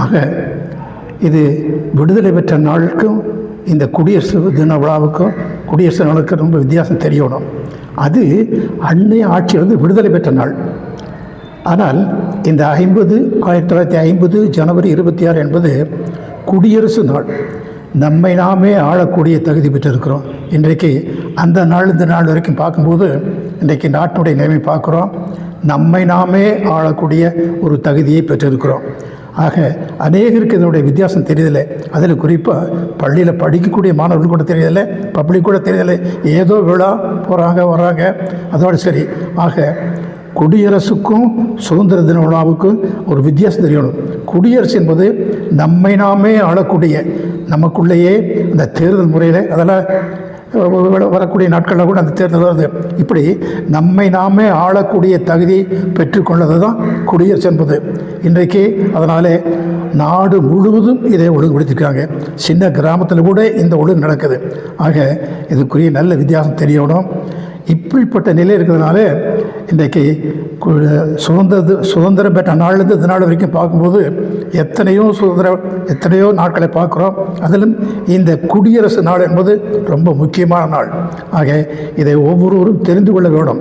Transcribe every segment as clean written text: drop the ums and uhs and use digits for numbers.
ஆக இது விடுதலை பெற்ற நாளுக்கும் இந்த குடியரசு தின விழாவுக்கும் குடியரசு நாளுக்கும் ரொம்ப வித்தியாசம் தெரியணும். அது அன்னைய ஆட்சியிலிருந்து விடுதலை பெற்ற நாள். ஆனால் இந்த 1950 ஜனவரி 26 என்பது குடியரசு நாள். நம்மை நாமே ஆளக்கூடிய தகுதி பெற்றிருக்கிறோம். இன்றைக்கு அந்த நாள் இந்த நாள் வரைக்கும் பார்க்கும்போது இன்றைக்கு நாட்டினுடைய நிலைமை பார்க்குறோம். நம்மை நாமே ஆளக்கூடிய ஒரு தகுதியை பெற்றிருக்கிறோம். ஆக அநேகருக்கு இதனுடைய வித்தியாசம் தெரியதில்லை. அதில் குறிப்பாக பள்ளியில் படிக்கக்கூடிய மாணவர்கள் கூட தெரியதில்லை, பப்ளிக் கூட தெரியதில்லை. ஏதோ விழா போகிறாங்க வர்றாங்க, அதோடு சரி. ஆக குடியரசுக்கும் சுதந்திர தின விழாவுக்கும் ஒரு வித்தியாசம் தெரியணும். குடியரசு என்பது நம்மை நாமே ஆளக்கூடிய, நமக்குள்ளேயே அந்த தேர்தல் முறையில் அதெல்லாம் வரக்கூடிய நாட்களில் கூட அந்த தேர்தல் வருது. இப்படி நம்மை நாமே ஆளக்கூடிய தகுதியை பெற்றுக்கொண்டது தான் குடியரசு என்பது. இன்றைக்கு அதனாலே நாடு முழுவதும் இதை ஒழுங்குபடுத்தியிருக்காங்க. சின்ன கிராமத்தில் கூட இந்த ஒழுங்கு நடக்குது. ஆக இதுக்குரிய நல்ல வித்தியாசம் தெரியணும். இப்படிப்பட்ட நிலை இருக்கிறதுனால இன்றைக்கு சுதந்திரம் பெற்ற நாள்லேருந்து இந்த நாள் வரைக்கும் பார்க்கும்போது எத்தனையோ நாட்களை பார்க்குறோம். அதிலும் இந்த குடியரசு நாள் என்பது ரொம்ப முக்கியமான நாள். ஆக இதை ஒவ்வொருவரும் தெரிந்து கொள்ள வேணும்.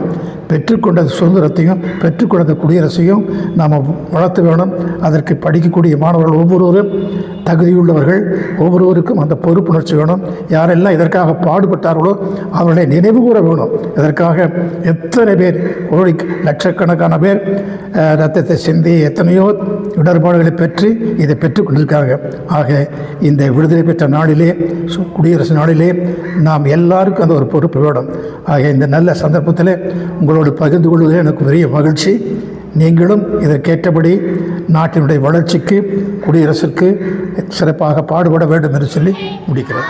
பெற்றுக்கொண்ட சுதந்திரத்தையும் பெற்றுக்கொண்ட குடியரசையும் நாம் வளர்த்த வேணும். அதற்கு படிக்கக்கூடிய மாணவர்கள் ஒவ்வொருவரும் தகுதியுள்ளவர்கள், ஒவ்வொருவருக்கும் அந்த பொறுப்புணர்ச்சி வேணும். யாரெல்லாம் இதற்காக பாடுபட்டார்களோ அவர்களை நினைவு கூற வேணும். இதற்காக எத்தனை பேர், லட்சக்கணக்கான பேர் ரத்தத்தை சிந்தி எத்தனையோ இடர்பாடுகளை பெற்று இதை பெற்றுக்கொண்டிருக்காங்க. ஆக இந்த விடுதலை பெற்ற நாளிலே, குடியரசு நாளிலே நாம் எல்லாருக்கும் அந்த ஒரு பொறுப்பு வேணும். ஆக இந்த நல்ல சந்தர்ப்பத்தில் உங்களோடு பகிர்ந்து கொள்வதில் எனக்கு பெரிய மகிழ்ச்சி. நீங்களும் இதற்கேற்றபடி நாட்டினுடைய வளர்ச்சிக்கு, குடியரசுக்கு சிறப்பாக பாடுபட வேண்டும் என்று சொல்லி முடிக்கிறேன்.